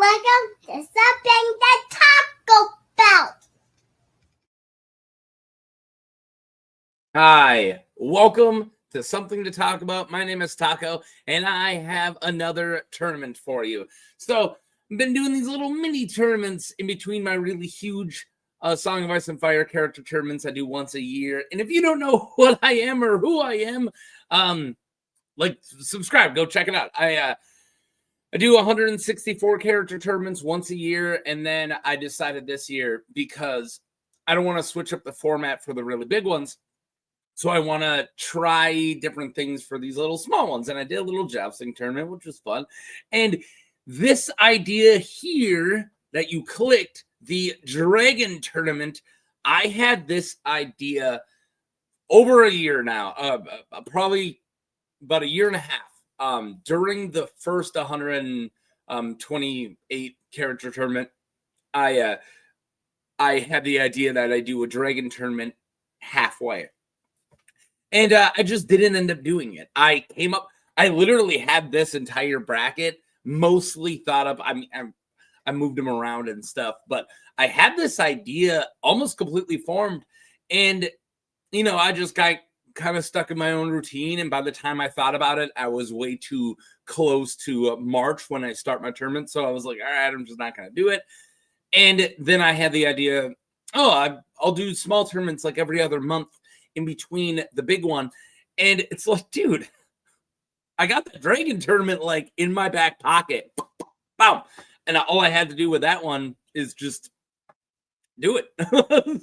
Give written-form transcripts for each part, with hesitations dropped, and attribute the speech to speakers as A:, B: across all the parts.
A: welcome to something to talk about.
B: Hi, welcome to Something to Talk About. My name is Taco, and I have another tournament for you. So, I've been doing these little mini tournaments in between my really huge Song of Ice and Fire character tournaments I do once a year. And if you don't know what I am or who I am, subscribe, go check it out. I do 164 character tournaments once a year, and then I decided this year, because I don't want to switch up the format for the really big ones, so I want to try different things for these little small ones. And I did a little jousting tournament, which was fun. And this idea here that you clicked, the Dragon Tournament, I had this idea over a year now, probably about a year and a half. During the first 128 character tournament, I had the idea that I do a Dragon Tournament halfway. And I just didn't end up doing it. I literally had this entire bracket mostly thought up. I moved them around and stuff, but I had this idea almost completely formed. And, I just got kind of stuck in my own routine. And by the time I thought about it, I was way too close to March when I start my tournament. So I was like, all right, I'm just not going to do it. And then I had the idea, I'll do small tournaments like every other month in between the big one. And it's like, dude, I got the Dragon Tournament like in my back pocket. Boom. And all I had to do with that one is just do it.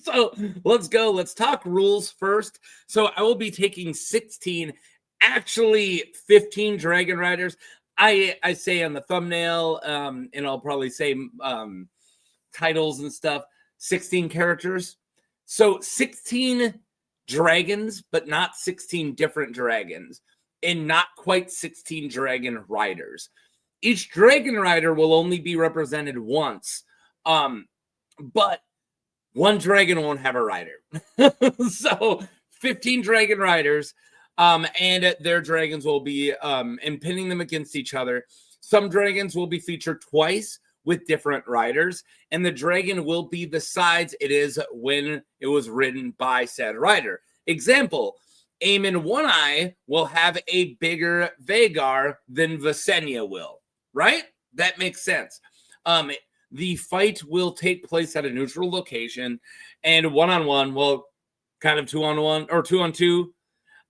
B: So let's go. Let's talk rules first. So I will be taking 16, actually 15 Dragon Riders. I say on the thumbnail, and I'll probably say titles and stuff, 16 characters. So 16 dragons, but not 16 different dragons, and not quite 16 dragon riders. Each dragon rider will only be represented once, but one dragon won't have a rider. So 15 dragon riders, and their dragons will be and pinning them against each other. Some dragons will be featured twice with different riders, and the dragon will be the size it is when it was ridden by said rider. Example, Aemond One-Eye will have a bigger Vhagar than Visenya will, right? That makes sense. The fight will take place at a neutral location, and one-on-one, well, kind of two-on-one, or two-on-two,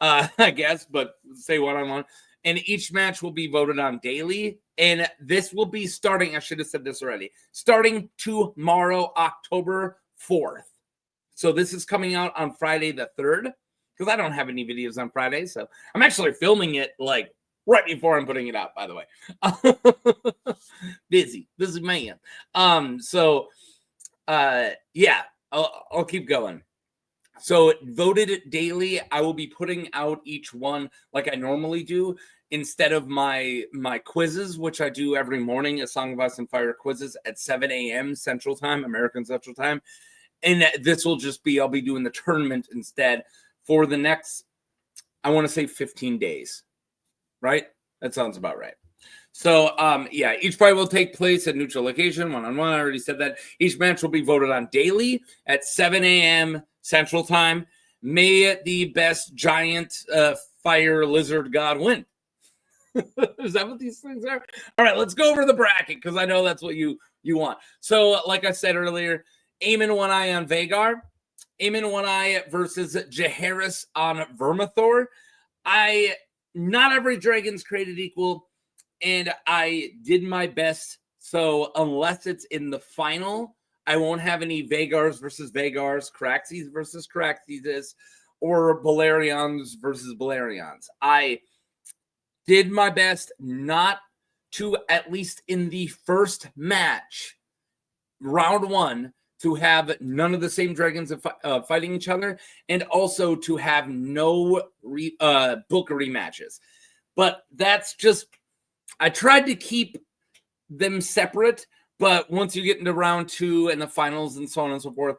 B: I guess, but say one-on-one. And each match will be voted on daily. And this will be starting, I should have said this already, starting tomorrow, October 4th. So this is coming out on Friday the 3rd, because I don't have any videos on Friday. So I'm actually filming it like right before I'm putting it out, by the way. Busy man. Yeah, I'll keep going. So voted daily, I will be putting out each one like I normally do, instead of my quizzes, which I do every morning, a Song of Ice and Fire quizzes at 7 a.m. Central Time, American Central Time. And this will just be, I'll be doing the tournament instead for the next, I want to say 15 days, right? That sounds about right. So, yeah, each fight will take place at neutral location, one-on-one. I already said that. Each match will be voted on daily at 7 a.m. Central Time. May the best giant fire lizard god win. Is that what these things are? All right, let's go over the bracket, because I know that's what you want. So, like I said earlier, Aemond One-Eye on Vhagar. Aemond One-Eye versus Jaehaerys on Vermithor. Not every dragon's created equal, and I did my best. So unless it's in the final, I won't have any Vhagars versus Vhagars, Caraxes versus Caraxes, or Balerions versus Balerions. I did my best not to, at least in the first match, round one, to have none of the same dragons fighting each other, and also to have no book rematches. But that's just, I tried to keep them separate, but once you get into round two and the finals and so on and so forth,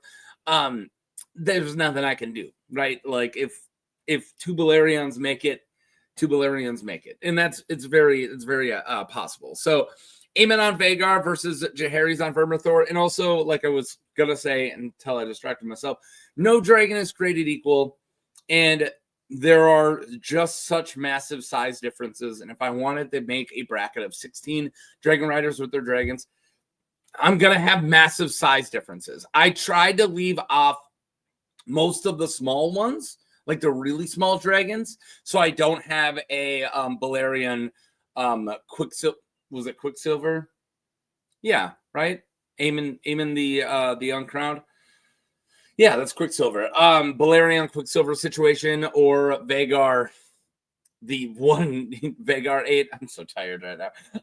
B: there's nothing I can do, right? Like if two Balerions make it, and it's very possible. So Aemon on Vhagar versus Jaehaerys on Vermithor. And also, like I was going to say until I distracted myself, no dragon is created equal. And there are just such massive size differences. And if I wanted to make a bracket of 16 dragon riders with their dragons, I'm going to have massive size differences. I tried to leave off most of the small ones, like the really small dragons, so I don't have a Balerion Quicksilver. Was it Quicksilver? Yeah, right? Aemon the Uncrowned. Yeah, that's Quicksilver. Balerion Quicksilver situation, or Vhagar, the one Vhagar 8. I'm so tired right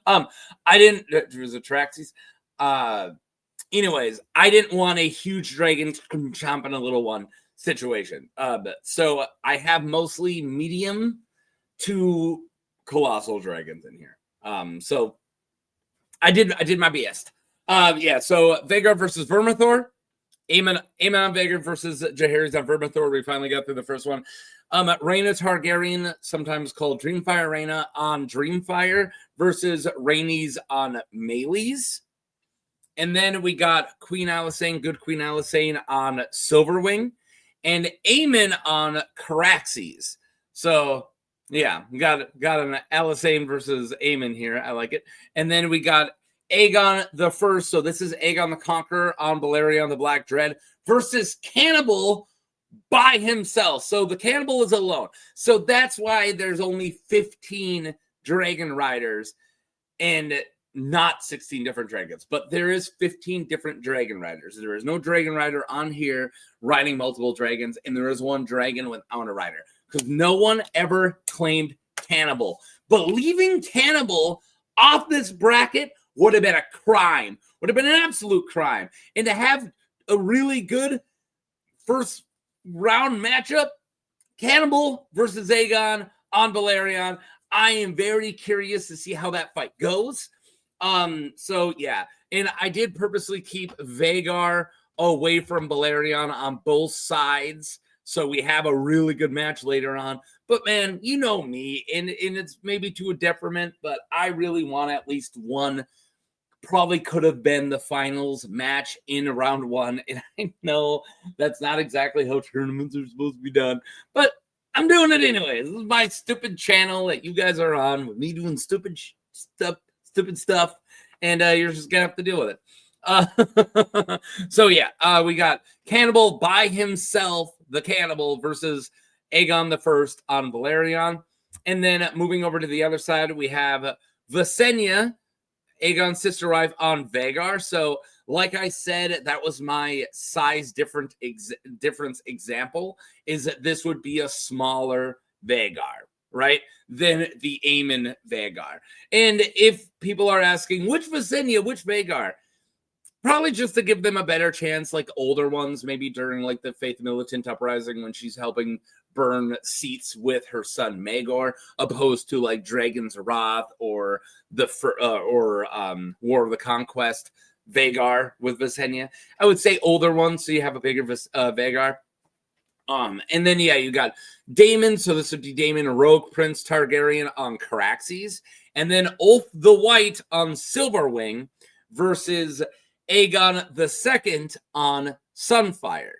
B: now. I didn't. There was a Caraxes. Anyways, I didn't want a huge dragon chomping a little one situation. So I have mostly medium to colossal dragons in here. So I did my best. Yeah. So Vhagar versus Vermithor. Aemon on Vhagar versus Jaehaerys on Vermithor. We finally got through the first one. Rhaena Targaryen, sometimes called Dreamfyre Rhaena, on Dreamfyre versus Rhaenys on Meleys. And then we got Queen Alysanne, good Queen Alysanne on Silverwing, and Aemon on Caraxes. So yeah, got an Alysanne versus Aemon here. I like it. And then we got Aegon the First. So this is Aegon the Conqueror on Balerion the Black Dread versus Cannibal by himself. So the Cannibal is alone. So that's why there's only 15 dragon riders and not 16 different dragons, but there is 15 different dragon riders. There is no dragon rider on here riding multiple dragons, and there is one dragon without a rider, because no one ever claimed Cannibal. But leaving Cannibal off this bracket would have been a crime, would have been an absolute crime. And to have a really good first round matchup, Cannibal versus Aegon on Balerion, I am very curious to see how that fight goes. So yeah, and I did purposely keep Vhagar away from Balerion on both sides, so we have a really good match later on. But man, you know me, and it's maybe to a detriment, but I really want at least one. Probably could have been the finals match in round one, and I know that's not exactly how tournaments are supposed to be done, but I'm doing it anyway. This is my stupid channel that you guys are on with me doing stupid stuff, and you're just gonna have to deal with it. So yeah, we got Cannibal by himself, the Cannibal, versus Aegon the First on Balerion. And then moving over to the other side, we have Visenya, Aegon's sister wife, on Vhagar. So like I said, that was my size difference example, is that this would be a smaller Vhagar, right, than the Aemon Vhagar. And if people are asking, which Visenya, which Vhagar, probably just to give them a better chance, like older ones, maybe during like the Faith Militant Uprising when she's helping burn seats with her son Maegor, opposed to like Dragon's Wrath or the War of the Conquest Vhagar with Visenya. I would say older ones, so you have a bigger Vhagar. And then yeah, you got Daemon, so this would be Daemon, Rogue Prince Targaryen on Caraxes, and then Ulf the White on Silverwing versus Aegon II on Sunfyre.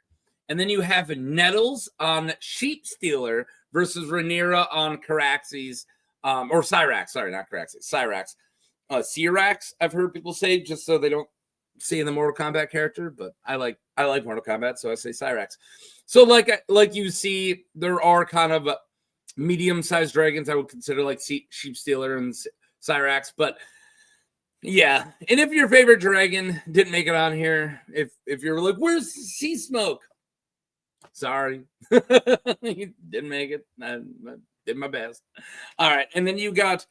B: And then you have Nettles on Sheepstealer versus Rhaenyra on Caraxes, or Cyrax, sorry, not Caraxes, Cyrax. Cyrax, I've heard people say, just so they don't say the Mortal Kombat character, but I like Mortal Kombat, so I say Cyrax. So like you see, there are kind of medium-sized dragons I would consider like Sheepstealer and Cyrax, but yeah. And if your favorite dragon didn't make it on here, if you're like, where's Sea Smoke? Sorry, you didn't make it. I did my best. All right, and then you got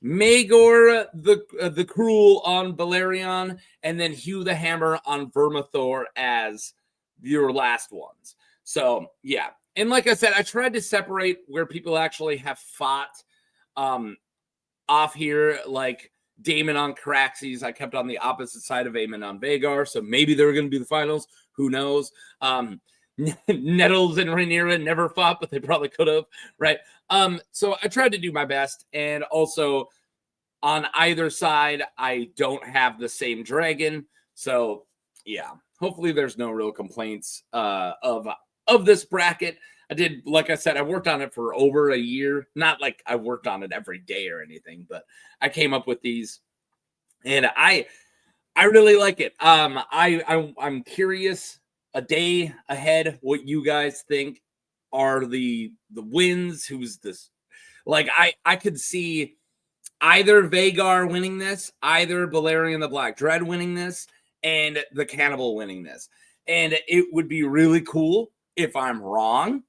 B: Maegor the Cruel on Balerion, and then Hugh the Hammer on Vermithor as your last ones. So yeah, and like I said, I tried to separate where people actually have fought off here, like Daemon on Caraxes. I kept on the opposite side of Aemon on Vhagar, so maybe they were going to be the finals. Who knows? Nettles and Rhaenyra never fought, but they probably could have, right? So I tried to do my best, and also On either side, I don't have the same dragon. So, yeah, hopefully there's no real complaints of this bracket. I did, like I said, I worked on it for over a year. Not like I worked on it every day or anything, but I came up with these, and I really like it. I'm curious a day ahead what you guys think are the wins. Who's this? Like I could see either Vhagar winning this, either Balerion the Black Dread winning this, and the Cannibal winning this. And it would be really cool if I'm wrong.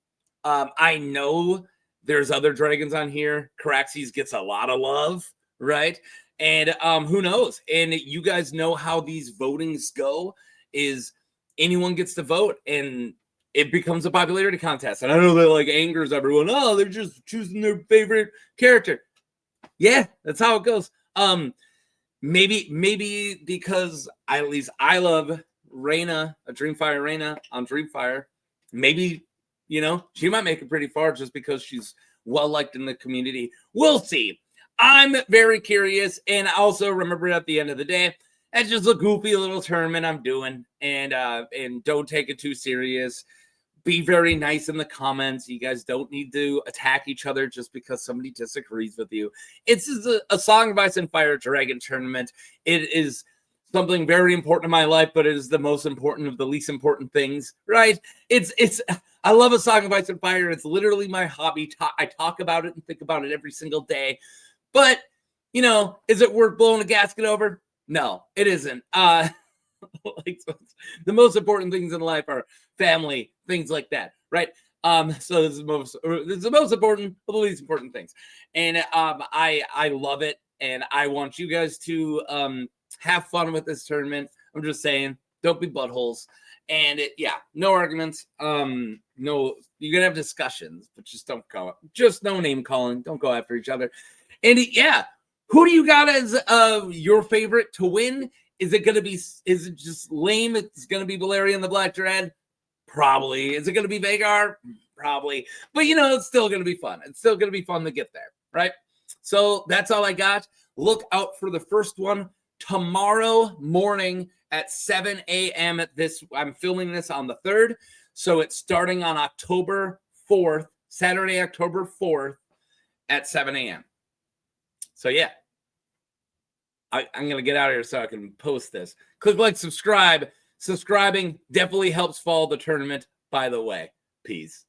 B: I know there's other dragons on here. Caraxes gets a lot of love, right? And who knows? And you guys know how these votings go is anyone gets to vote and it becomes a popularity contest. And I know that like angers everyone. Oh, they're just choosing their favorite character. Yeah, that's how it goes. Maybe because at least I love Rhaena, a Dreamfyre Rhaena on Dreamfyre. Maybe, you know, she might make it pretty far just because she's well liked in the community. We'll see. I'm very curious, and also remember at the end of the day, that's just a goofy little tournament I'm doing, and don't take it too serious. Be very nice in the comments. You guys don't need to attack each other just because somebody disagrees with you. It's a Song of Ice and Fire Dragon tournament. It is something very important in my life, but it is the most important of the least important things, right? I love A Song of Ice and Fire. It's literally my hobby. I talk about it and think about it every single day. But, you know, is it worth blowing a gasket over? No, it isn't. Like, the most important things in life are family, things like that, right? So this is the most important of the least important things. And I love it, and I want you guys to have fun with this tournament. I'm just saying, don't be buttholes. And no arguments. No, you're gonna have discussions, but just don't go. Just no name calling. Don't go after each other. And who do you got as your favorite to win? Is it just lame? It's gonna be Balerion the Black Dread? Probably. Is it gonna be Vhagar? Probably. But you know, it's still gonna be fun. It's still gonna be fun to get there, right? So that's all I got. Look out for the first one tomorrow morning at 7 a.m. I'm filming this on the 3rd. So it's starting on October 4th, Saturday, October 4th at 7 a.m. So yeah, I'm going to get out of here so I can post this. Click like, subscribe. Subscribing definitely helps follow the tournament, by the way. Peace.